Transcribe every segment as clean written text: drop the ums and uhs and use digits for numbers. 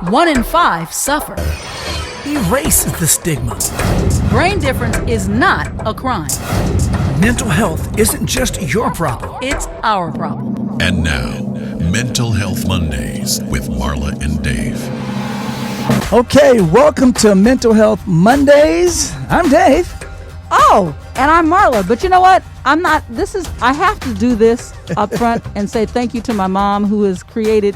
One in five suffer. Erase the stigma. Brain difference is not a crime. Mental health isn't just your problem. It's our problem. And now, Mental Health Mondays with Marla and Dave. Okay, welcome to Mental Health Mondays. I'm Dave. Oh, and I'm Marla. But you know what? I have to do this up front and say thank you to my mom who has created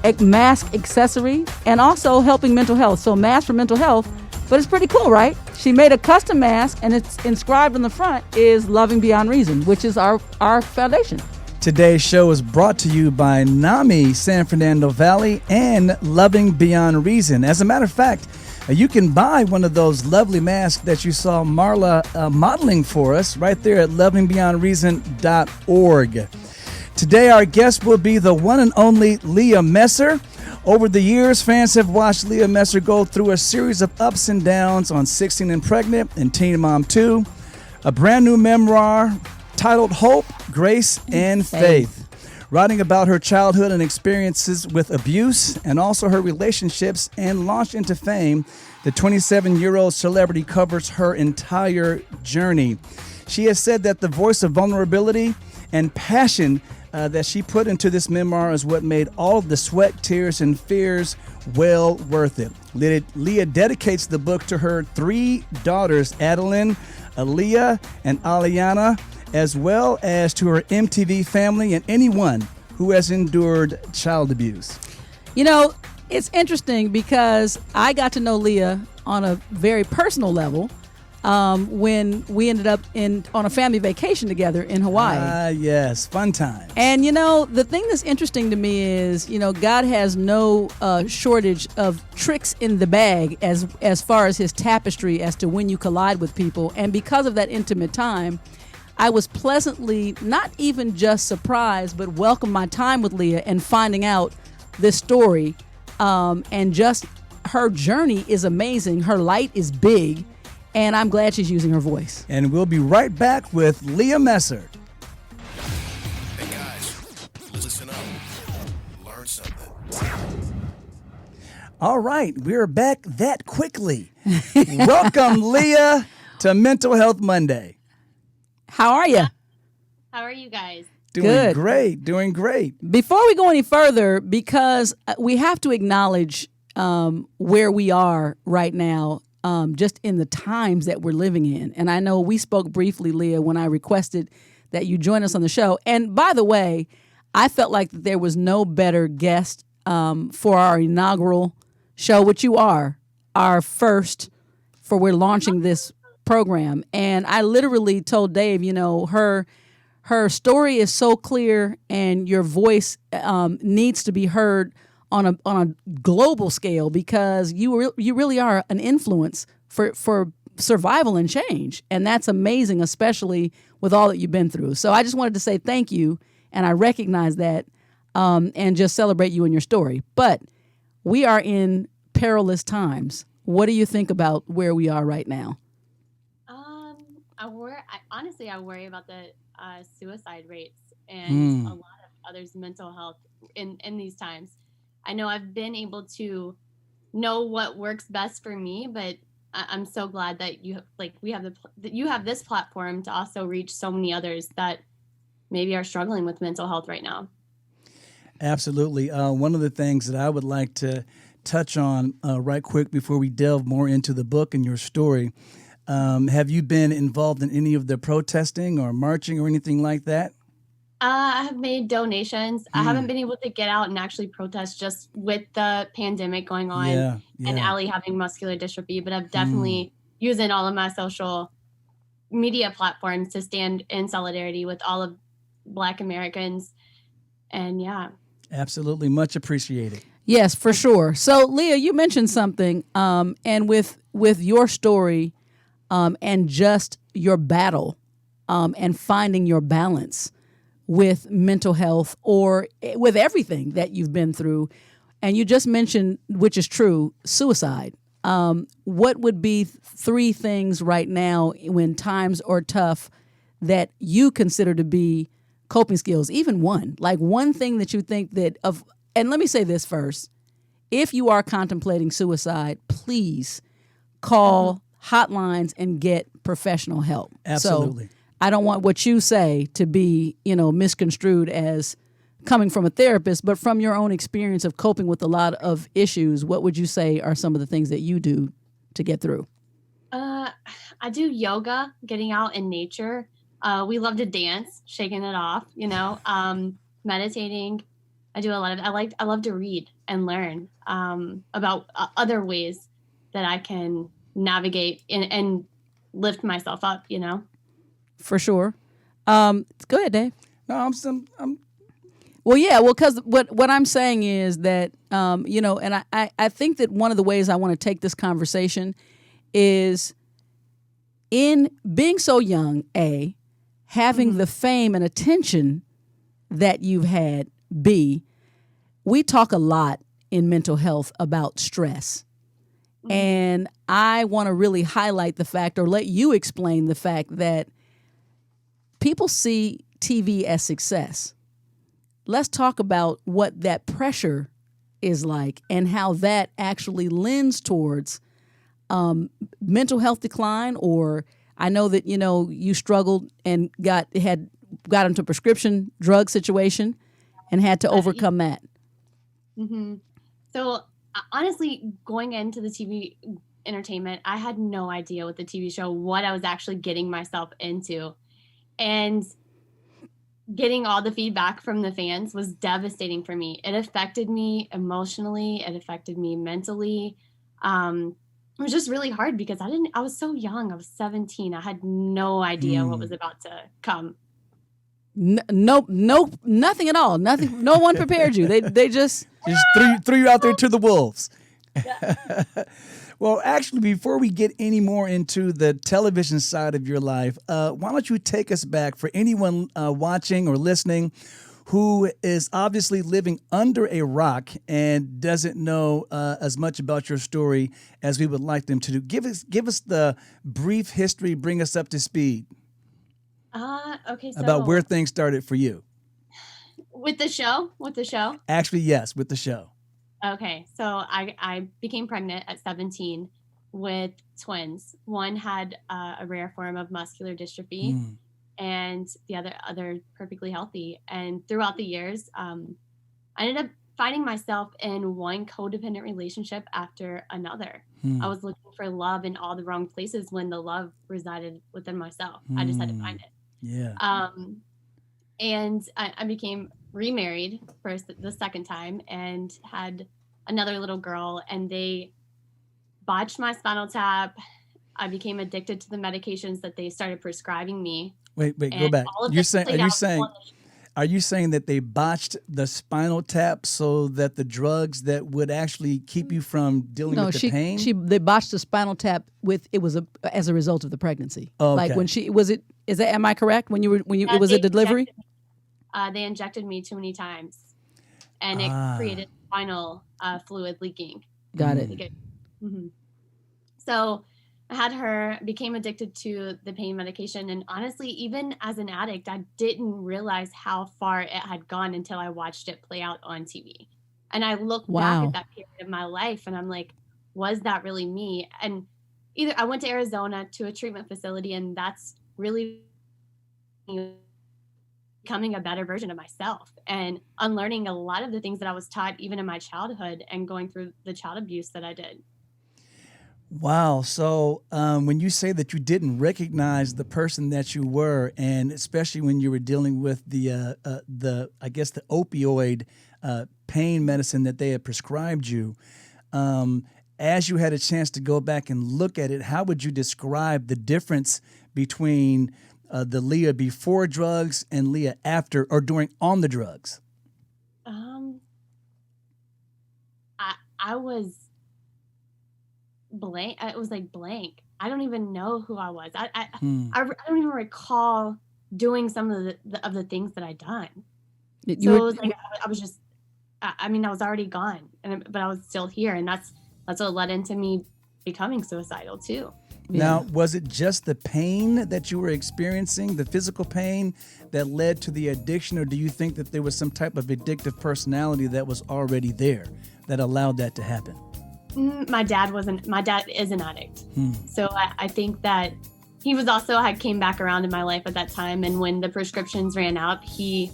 a mask accessory and also helping mental health. So mask for mental health, but it's pretty cool, right? She made a custom mask and it's inscribed on the front is Loving Beyond Reason, which is our foundation. Today's show is brought to you by NAMI San Fernando Valley and Loving Beyond Reason. As a matter of fact, you can buy one of those lovely masks that you saw Marla modeling for us right there at lovingbeyondreason.org. Today, our guest will be the one and only Leah Messer. Over the years, fans have watched Leah Messer go through a series of ups and downs on 16 and Pregnant and Teen Mom 2, a brand new memoir titled Hope, Grace, and Faith, writing about her childhood and experiences with abuse and also her relationships and launched into fame. The 27-year-old celebrity covers her entire journey. She has said that the voice of vulnerability and passion that she put into this memoir is what made all of the sweat, tears, and fears well worth it. Leah dedicates the book to her three daughters, Adeline, Aaliyah, and Aliana, as well as to her MTV family and anyone who has endured child abuse. You know, It's interesting because I got to know Leah on a very personal level when we ended up on a family vacation together in Hawaii. Yes, fun times. And, the thing that's interesting to me is, God has no shortage of tricks in the bag as far as his tapestry as to when you collide with people. And because of that intimate time, I was pleasantly not even just surprised, but welcomed my time with Leah and finding out this story. And just her journey is amazing. Her light is big. And I'm glad she's using her voice. And we'll be right back with Leah Messer. Hey guys, listen up. Learn something. All right, we're back that quickly. Welcome, Leah, to Mental Health Monday. How are you? How are you guys? Doing great. Before we go any further, because we have to acknowledge where we are right now, just in the times that we're living in. And I know we spoke briefly, Leah, when I requested that you join us on the show. And by the way, I felt like there was no better guest for our inaugural show, which you are, our first for we're launching this program. And I literally told Dave, her story is so clear and your voice needs to be heard on a global scale because you really are an influence for survival and change. And that's amazing, especially with all that you've been through. So I just wanted to say thank you, and I recognize that and just celebrate you and your story. But we are in perilous times. What do you think about where we are right now? I worry about the suicide rates and a lot of others' mental health in these times. I know I've been able to know what works best for me, but I'm so glad that you have this platform to also reach so many others that maybe are struggling with mental health right now. Absolutely. One of the things that I would like to touch on right quick before we delve more into the book and your story. Have you been involved in any of the protesting or marching or anything like that? I have made donations. I haven't been able to get out and actually protest just with the pandemic going on and Allie having muscular dystrophy, but I've definitely using all of my social media platforms to stand in solidarity with all of Black Americans. And Absolutely. Much appreciated. Yes, for sure. So Leah, you mentioned something and with your story and just your battle and finding your balance with mental health or with everything that you've been through. And you just mentioned, which is true, suicide. What would be 3 things right now when times are tough that you consider to be coping skills, even one thing that you think that of, and let me say this first. If you are contemplating suicide, please call hotlines and get professional help. Absolutely. So I don't want what you say to be, misconstrued as coming from a therapist, but from your own experience of coping with a lot of issues, what would you say are some of the things that you do to get through? I do yoga, getting out in nature. We love to dance, shaking it off, meditating. I do a lot of, I love to read and learn about other ways that I can navigate and lift myself up, For sure. Go ahead, Dave. No, I'm Well, yeah, because what I'm saying is that, and I think that one of the ways I want to take this conversation is in being so young, having the fame and attention that you've had, we talk a lot in mental health about stress. And I want to really highlight the fact, or let you explain the fact, that people see TV as success. Let's talk about what that pressure is like and how that actually lends towards mental health decline. Or I know that, you struggled and got into a prescription drug situation and had to overcome that. Mm-hmm. So honestly, going into the TV entertainment, I had no idea with the TV show what I was actually getting myself into. And getting all the feedback from the fans was devastating for me. It affected me emotionally. It affected me mentally. It was just really hard because I was so young. I was 17. I had no idea what was about to come. No, nothing at all. Nothing. No one prepared you. They just threw you out there to the wolves. Well, actually, before we get any more into the television side of your life, why don't you take us back for anyone watching or listening who is obviously living under a rock and doesn't know as much about your story as we would like them to do. Give us the brief history. Bring us up to speed. Okay. So about where things started for you. With the show? Actually, yes, with the show. Okay. So I became pregnant at 17 with twins. One had a rare form of muscular dystrophy and the other perfectly healthy. And throughout the years, I ended up finding myself in one codependent relationship after another. I was looking for love in all the wrong places when the love resided within myself. I just had to find it. Yeah. And I became remarried for the second time and had another little girl, and they botched my spinal tap. I became addicted to the medications that they started prescribing me. Wait, go back. Are you saying that they botched the spinal tap so that the drugs that would actually keep you from dealing with the pain? They botched the spinal tap as a result of the pregnancy. Oh, okay. Like when am I correct? It was a delivery? They injected me too many times, and it created spinal fluid leaking. Got it. Mm-hmm. So I had her, became addicted to the pain medication. And honestly, even as an addict, I didn't realize how far it had gone until I watched it play out on TV. And I look back at that period of my life and I'm like, was that really me? And either I went to Arizona to a treatment facility, and that's really becoming a better version of myself and unlearning a lot of the things that I was taught even in my childhood and going through the child abuse that I did. Wow. So when you say that you didn't recognize the person that you were, and especially when you were dealing with the opioid pain medicine that they had prescribed you, as you had a chance to go back and look at it, how would you describe the difference between the Leah before drugs and Leah after or on the drugs? I was blank. It was like blank. I don't even know who I was. I don't even recall doing some of the things that I'd done. It was like I was just. I was already gone, but I was still here, and that's what led into me becoming suicidal too. Now, was it just the pain that you were experiencing, the physical pain, that led to the addiction, or do you think that there was some type of addictive personality that was already there that allowed that to happen? My dad is an addict. So I think that he was also, I came back around in my life at that time. And when the prescriptions ran out, he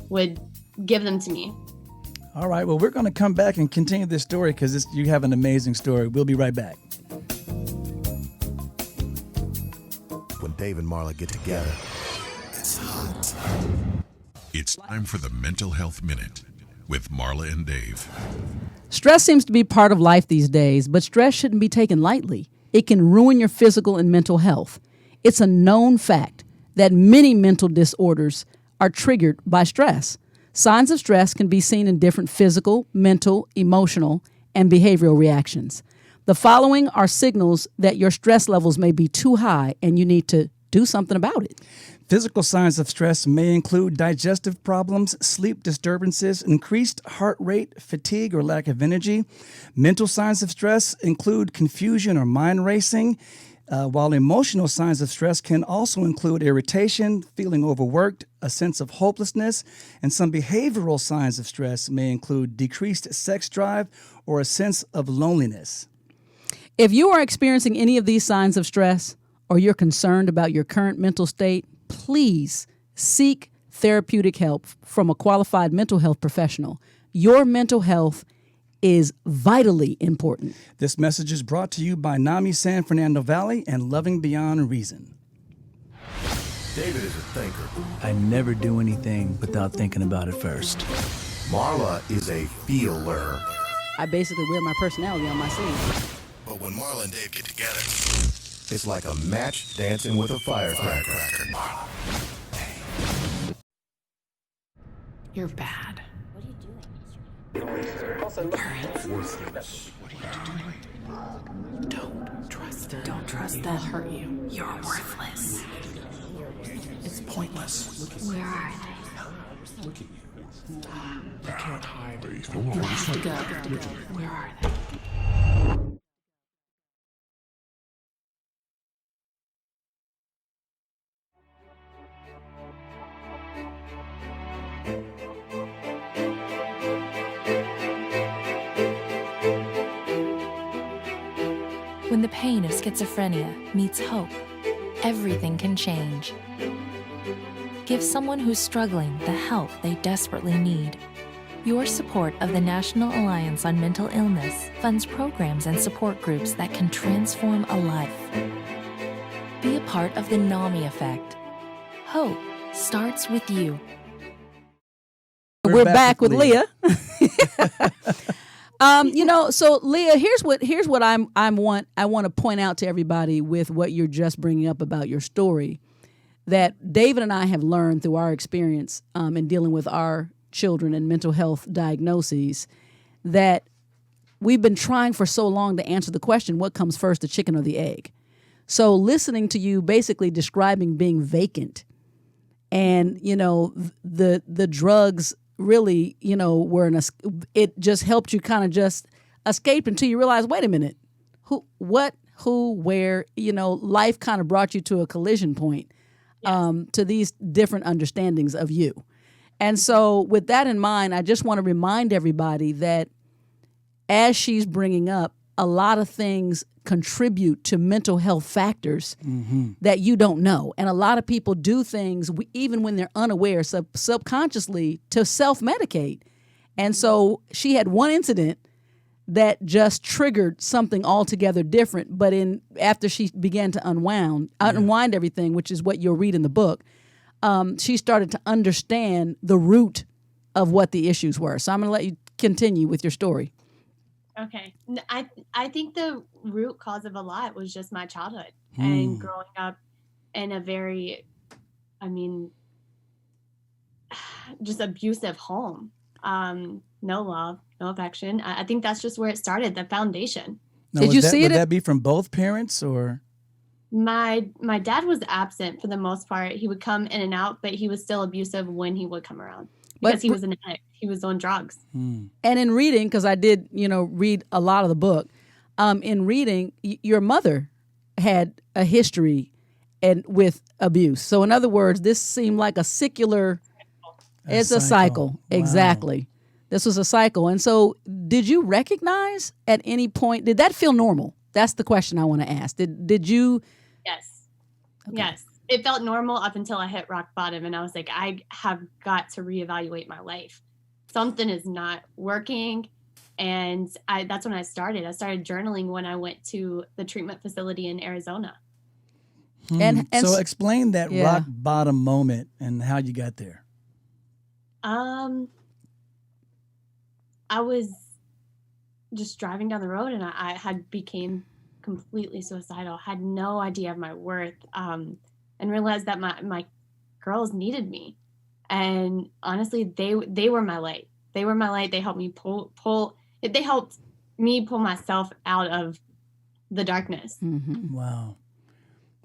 would give them to me. All right. Well, we're going to come back and continue this story because you have an amazing story. We'll be right back. When Dave and Marla get together, it's hot. It's time for the Mental Health Minute with Marla and Dave. Stress seems to be part of life these days, but stress shouldn't be taken lightly. It can ruin your physical and mental health. It's a known fact that many mental disorders are triggered by stress. Signs of stress can be seen in different physical, mental, emotional, and behavioral reactions. The following are signals that your stress levels may be too high and you need to do something about it. Physical signs of stress may include digestive problems, sleep disturbances, increased heart rate, fatigue or lack of energy. Mental signs of stress include confusion or mind racing, while emotional signs of stress can also include irritation, feeling overworked, a sense of hopelessness, and some behavioral signs of stress may include decreased sex drive or a sense of loneliness. If you are experiencing any of these signs of stress or you're concerned about your current mental state, please seek therapeutic help from a qualified mental health professional. Your mental health is vitally important. This message is brought to you by NAMI San Fernando Valley and Loving Beyond Reason. David is a thinker. I never do anything without thinking about it first. Marla is a feeler. I basically wear my personality on my sleeve. But when Marla and Dave get together, it's like a match dancing with a firecracker. You're bad. What are you doing? Worthless. What are you doing? Don't trust them. Don't trust them. They'll hurt you. You're worthless. It's pointless. Where are they? Look at you. They can't hide. You have to go. Where are they? When the pain of schizophrenia meets hope, everything can change. Give someone who's struggling the help they desperately need. Your support of the National Alliance on Mental Illness funds programs and support groups that can transform a life. Be a part of the NAMI effect. Hope starts with you. We're back with Leah. So Leah, here's what I want to point out to everybody with what you're just bringing up about your story, that David and I have learned through our experience in dealing with our children and mental health diagnoses, that we've been trying for so long to answer the question, what comes first, the chicken or the egg? So listening to you basically describing being vacant and, the drugs really, were it just helped you kind of just escape until you realize, wait a minute, who, where, life kind of brought you to a collision point, to these different understandings of you. And so with that in mind, I just want to remind everybody that as she's bringing up, a lot of things contribute to mental health factors that you don't know. And a lot of people do things, even when they're unaware, subconsciously, to self-medicate. And so she had one incident that just triggered something altogether different. But after she began to unwind everything, which is what you'll read in the book, she started to understand the root of what the issues were. So I'm going to let you continue with your story. Okay. I think the root cause of a lot was just my childhood and growing up in a very, just abusive home. No love, no affection. I think that's just where it started, the foundation. Now, would that be from both parents or? My dad was absent for the most part. He would come in and out, but he was still abusive when he would come around. Because he was an addict. He was on drugs. And in reading, because I did, read a lot of the book, in reading, your mother had a history and with abuse. So in other words, this seemed like a secular. It's a cycle. Wow. Exactly. This was a cycle. And so did you recognize at any point, did that feel normal? That's the question I want to ask. Did you? Yes. Okay. Yes. It felt normal up until I hit rock bottom, and I was like, I have got to reevaluate my life. Something is not working. And that's when I started. I started journaling when I went to the treatment facility in Arizona. And so explain that rock bottom moment and how you got there. I was just driving down the road, and I had became completely suicidal, had no idea of my worth, and realized that my girls needed me. And honestly, they were my light. They were my light. They helped me they helped me pull myself out of the darkness. Mm-hmm.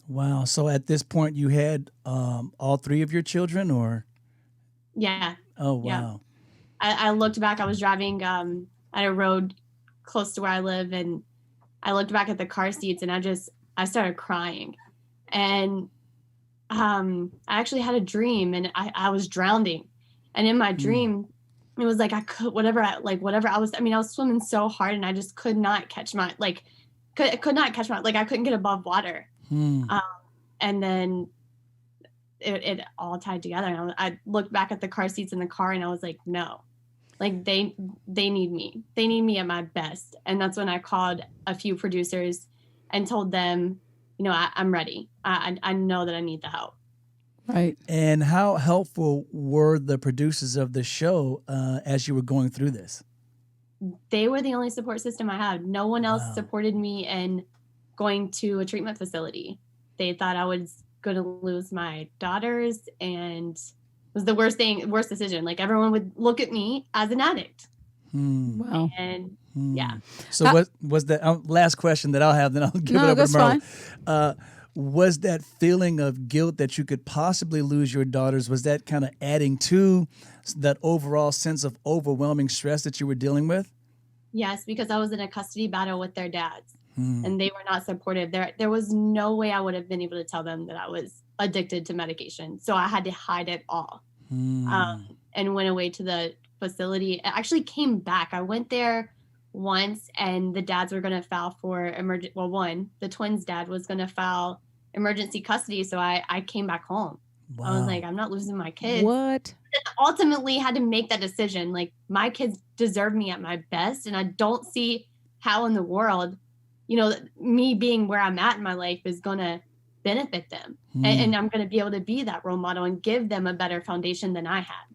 Wow. So at this point you had all three of your children, or? Yeah. Oh, wow. Yeah. I looked back. I was driving at a road close to where I live, and I looked back at the car seats, and I started crying. And I actually had a dream, and I was drowning. And in my dream, it was like I was swimming so hard, and I just could not catch my, I couldn't get above water. And then it all tied together. And I looked back at the car seats in the car, and I was like, no, like they need me. They need me at my best. And that's when I called a few producers and told them, I'm ready. I know that I need the help. Right. And how helpful were the producers of the show as you were going through this? They were the only support system I had. No one else supported me in going to a treatment facility. They thought I was going to lose my daughters, and it was the worst decision. Like, everyone would look at me as an addict. Wow. And yeah. So what was that last question that I'll have, then I'll give it over to Marla. Was that feeling of guilt that you could possibly lose your daughters, was that kind of adding to that overall sense of overwhelming stress that you were dealing with? Yes, because I was in a custody battle with their dads, and they were not supportive. There was no way I would have been able to tell them that I was addicted to medication. So I had to hide it all, and went away to the facility. I actually came back. I went there once, and the dads were going to file for the twins' dad was going to file emergency custody. So I came back home. Wow. I was like, I'm not losing my kids. What? Ultimately had to make that decision. Like, my kids deserve me at my best. And I don't see how in the world, me being where I'm at in my life is going to benefit them. And I'm going to be able to be that role model and give them a better foundation than I had.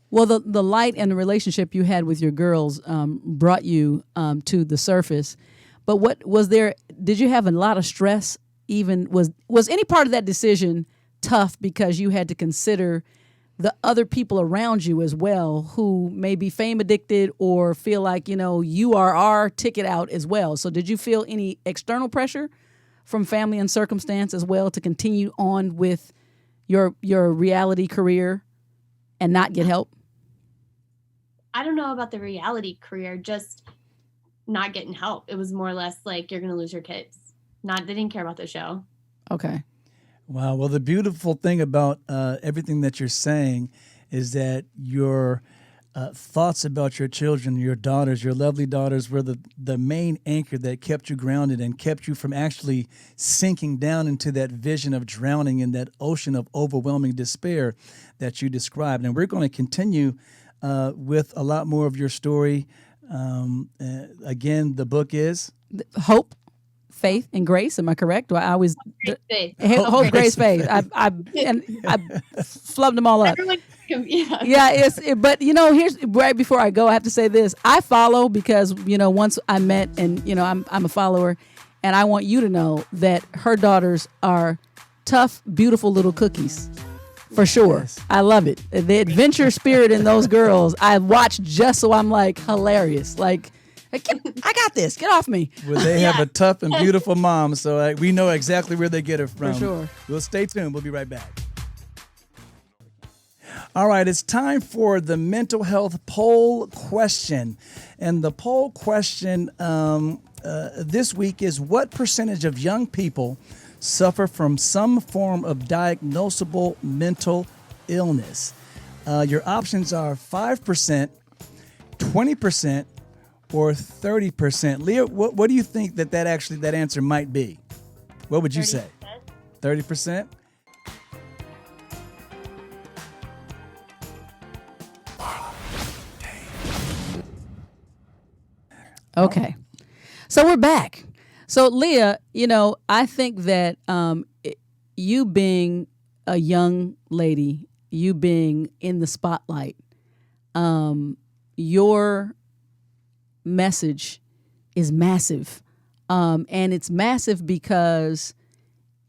Well, the light and the relationship you had with your girls brought you to the surface. But what was there? Did you have a lot of stress? Even was any part of that decision tough because you had to consider the other people around you as well, who may be fame addicted or feel like you are our ticket out as well? So did you feel any external pressure from family and circumstance as well to continue on with your reality career and not get help? I don't know about the reality career, just not getting help. It was more or less like, you're going to lose your kids. They didn't care about the show. Okay. Wow. Well, the beautiful thing about everything that you're saying is that your thoughts about your children, your daughters, your lovely daughters, were the main anchor that kept you grounded and kept you from actually sinking down into that vision of drowning in that ocean of overwhelming despair that you described. And we're going to continue with a lot more of your story. Again, the book is Hope, Faith, and Grace. Am I correct? I always Hope, Grace, Faith. I flubbed them all up. But here's right before I go, I have to say this. I follow because once I met, and I'm a follower, and I want you to know that her daughters are tough, beautiful little cookies. For sure. Yes. I love it. The adventure spirit in those girls, I watch just so I'm like hilarious. Like, I got this. Get off me. Well, they have a tough and beautiful mom, so we know exactly where they get it from. For sure. We'll stay tuned. We'll be right back. All right, it's time for the mental health poll question. And the poll question this week is, what percentage of young people suffer from some form of diagnosable mental illness? Your options are 5%, 20%, or 30%. Leah, what do you think that answer might be? What would you 30%. Say? 30%? Okay. So we're back. So Leah, I think that you being a young lady, you being in the spotlight, your message is massive. And it's massive because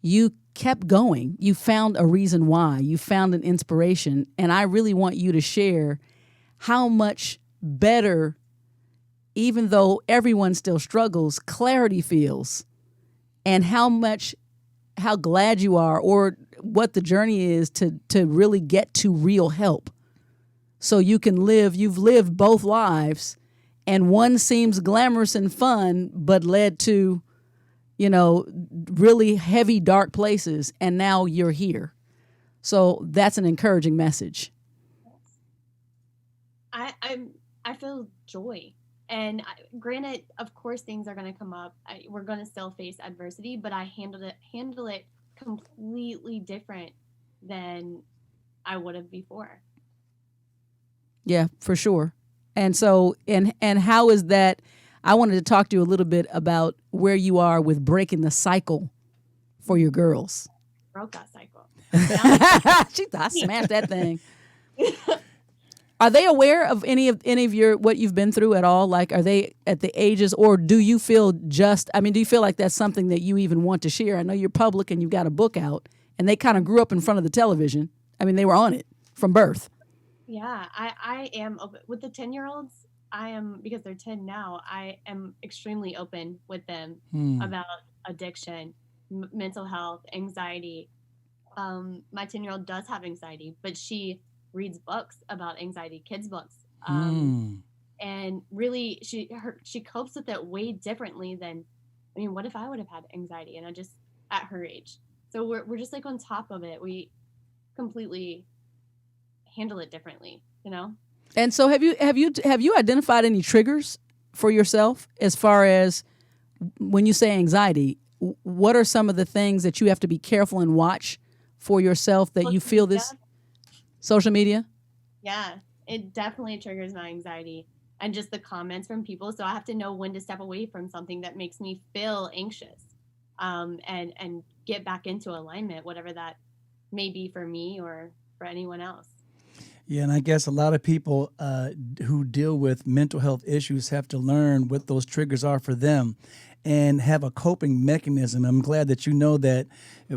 you kept going. You found a reason why. You found an inspiration. And I really want you to share how much better, even though everyone still struggles, clarity feels, and how glad you are, or what the journey is to really get to real help. So you can you've lived both lives, and one seems glamorous and fun, but led to, really heavy, dark places, and now you're here. So that's an encouraging message. I feel joy. And granted, of course, things are going to come up. We're going to still face adversity, but I handle it completely different than I would have before. Yeah, for sure. And so, and how is that? I wanted to talk to you a little bit about where you are with breaking the cycle for your girls. Broke that cycle. I smashed that thing. Are they aware of any of what you've been through at all? Like, are they at the ages, or do you feel do you feel like that's something that you even want to share? I know you're public and you've got a book out, and they kind of grew up in front of the television. I mean, they were on it from birth. Yeah, I am open with the 10-year-olds. I am, because they're 10 now, I am extremely open with them about addiction, mental health, anxiety. My 10-year-old does have anxiety, but she reads books about anxiety, kids books, and really she copes with it way differently than, what if I would have had anxiety and I just at her age? So we're just like on top of it. We completely handle it differently, And so have you identified any triggers for yourself as far as when you say anxiety? What are some of the things that you have to be careful and watch for yourself that you feel this? Social media? Yeah, it definitely triggers my anxiety and just the comments from people. So I have to know when to step away from something that makes me feel anxious, and get back into alignment, whatever that may be for me or for anyone else. Yeah, and I guess a lot of people who deal with mental health issues have to learn what those triggers are for them and have a coping mechanism. I'm glad that you know that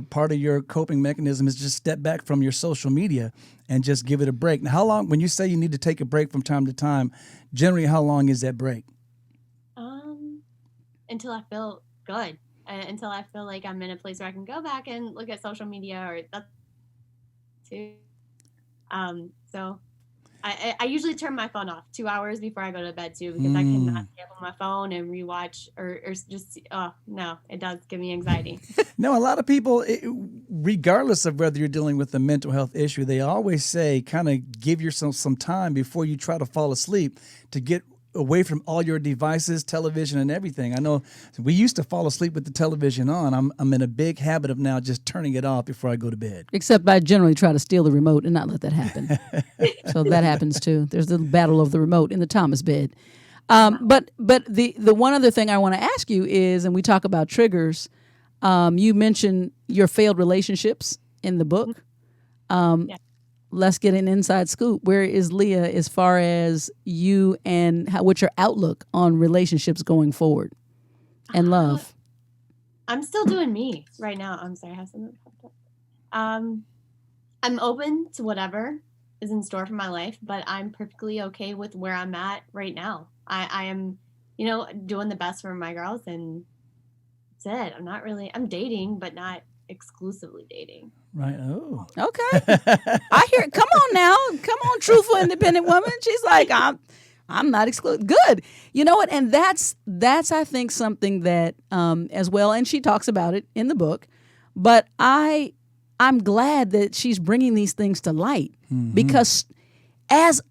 part of your coping mechanism is just step back from your social media and just give it a break. Now, how long, when you say you need to take a break from time to time, generally how long is that break? Until I feel good, until I feel like I'm in a place where I can go back and look at social media, or that's too. So I usually turn my phone off 2 hours before I go to bed too, because I cannot stay up on my phone and rewatch or just, no, it does give me anxiety. No, a lot of people, regardless of whether you're dealing with a mental health issue, they always say kind of give yourself some time before you try to fall asleep to get away from all your devices, television, and everything. I know we used to fall asleep with the television on. I'm in a big habit of now just turning it off before I go to bed. Except I generally try to steal the remote and not let that happen. So that happens too. There's the battle of the remote in the Thomas bed. But the one other thing I want to ask you is, and we talk about triggers, you mentioned your failed relationships in the book. Yeah. Let's get an inside scoop. Where is Leah as far as you and what's your outlook on relationships going forward and love? I'm still doing me right now. I'm sorry, I have something popped up. I'm open to whatever is in store for my life, but I'm perfectly okay with where I'm at right now. I am, doing the best for my girls, and that's it. I'm dating, but not exclusively dating. Right. Oh. Okay. I hear it. Come on now. Come on, truthful, independent woman. She's like, I'm I'm not excluded. Good. You know what? And that's I think something that as well, and she talks about it in the book, but I'm glad that she's bringing these things to light because as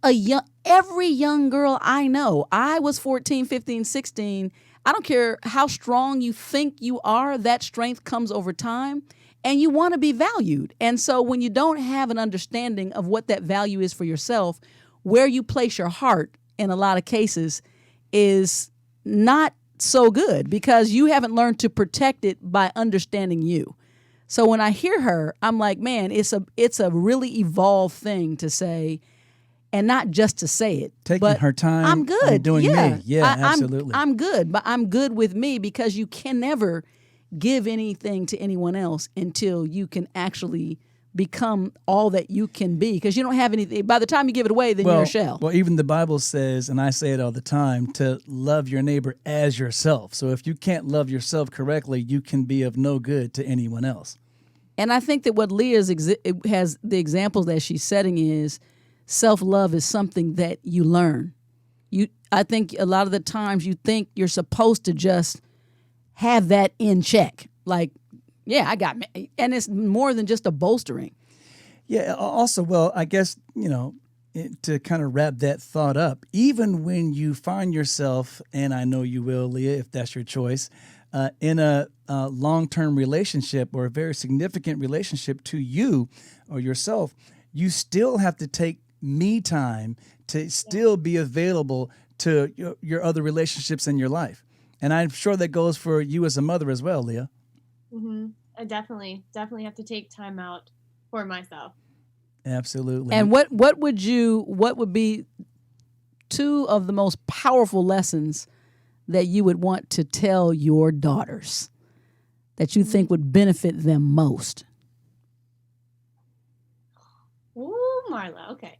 every young girl I know, I was 14, 15, 16. I don't care how strong you think you are, that strength comes over time. And you want to be valued. And so when you don't have an understanding of what that value is for yourself, where you place your heart in a lot of cases is not so good because you haven't learned to protect it by understanding you. So when I hear her, I'm like, man, it's a really evolved thing to say, and not just to say it. Taking her time. I'm good. And doing me. Yeah, absolutely. I'm good, but I'm good with me because you can never give anything to anyone else until you can actually become all that you can be, because you don't have anything. By the time you give it away, then you're a shell. Well, even the Bible says, and I say it all the time, to love your neighbor as yourself. So if you can't love yourself correctly, you can be of no good to anyone else. And I think that what Leah's has the examples that she's setting is self-love is something that you learn. I think a lot of the times you think you're supposed to just have that in check. Like, yeah, I got me. And it's more than just a bolstering. Yeah. Also, well, I guess, to kind of wrap that thought up, even when you find yourself, and I know you will, Leah, if that's your choice, in a long-term relationship or a very significant relationship to you or yourself, you still have to take me time to still be available to your other relationships in your life. And I'm sure that goes for you as a mother as well, Leah. Mm-hmm. I definitely have to take time out for myself. Absolutely. And what would be two of the most powerful lessons that you would want to tell your daughters that you think would benefit them most? Ooh, Marla. Okay.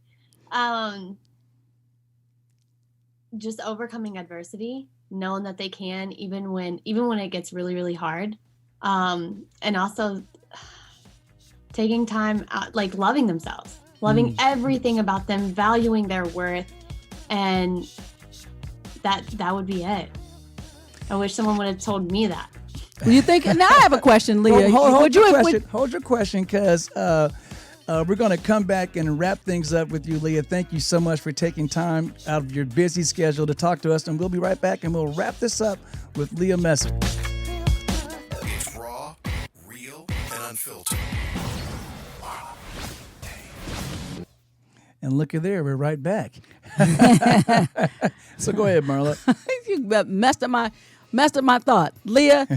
Just overcoming adversity, knowing that they can, even when it gets really, really hard. And also taking time out, like loving themselves, loving everything about them, valuing their worth. And that would be it. I wish someone would have told me that. You think? Now I have a question, Leah. Hold your question, because we're going to come back and wrap things up with you, Leah. Thank you so much for taking time out of your busy schedule to talk to us. And we'll be right back, and we'll wrap this up with Leah Messer. It's raw, real, and unfiltered. And look at there, we're right back. So go ahead, Marla. You messed up my thought, Leah.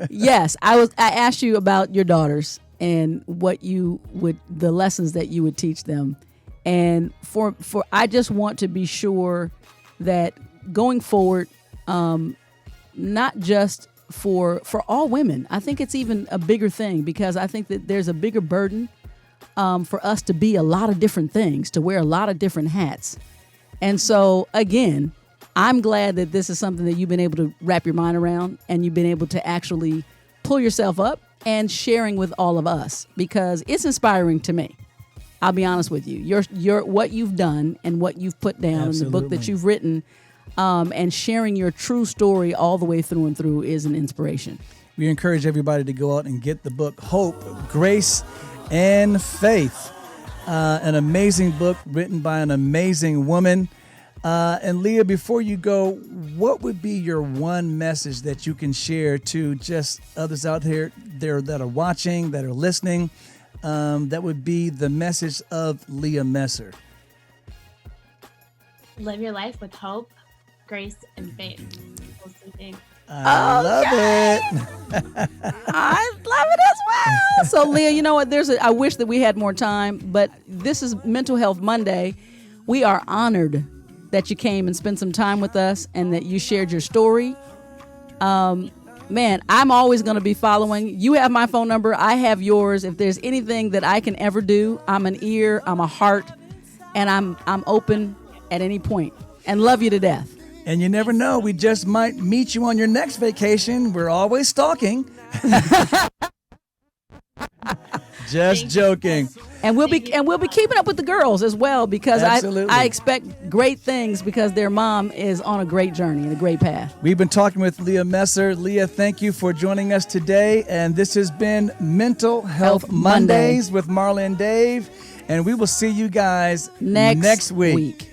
Yes, I asked you about your daughters and the lessons that you would teach them, and for I just want to be sure that going forward, not just for all women, I think it's even a bigger thing, because I think that there's a bigger burden for us to be a lot of different things, to wear a lot of different hats. And so, again, I'm glad that this is something that you've been able to wrap your mind around, and you've been able to actually pull yourself up and sharing with all of us, because it's inspiring to me. I'll be honest with you. Your what you've done and what you've put down in the book that you've written, and sharing your true story all the way through and through is an inspiration. We encourage everybody to go out and get the book, Hope, Grace, and Faith. An amazing book written by an amazing woman. And Leah, before you go, what would be your one message that you can share to just others out there that are watching, that are listening? That would be the message of Leah Messer. Live your life with hope, grace, and faith. Those two things. I love it. I love it as well. So, Leah, you know what? I wish that we had more time, but this is Mental Health Monday. We are honored that you came and spent some time with us and that you shared your story. Man, I'm always going to be following. You have my phone number. I have yours. If there's anything that I can ever do, I'm an ear, I'm a heart, and I'm open at any point, and love you to death. And you never know, we just might meet you on your next vacation. We're always stalking. Just joking. And we'll be keeping up with the girls as well, because I expect great things, because their mom is on a great journey and a great path. We've been talking with Leah Messer. Leah, thank you for joining us today. And this has been Mental Health Mondays with Marla and Dave. And we will see you guys next week.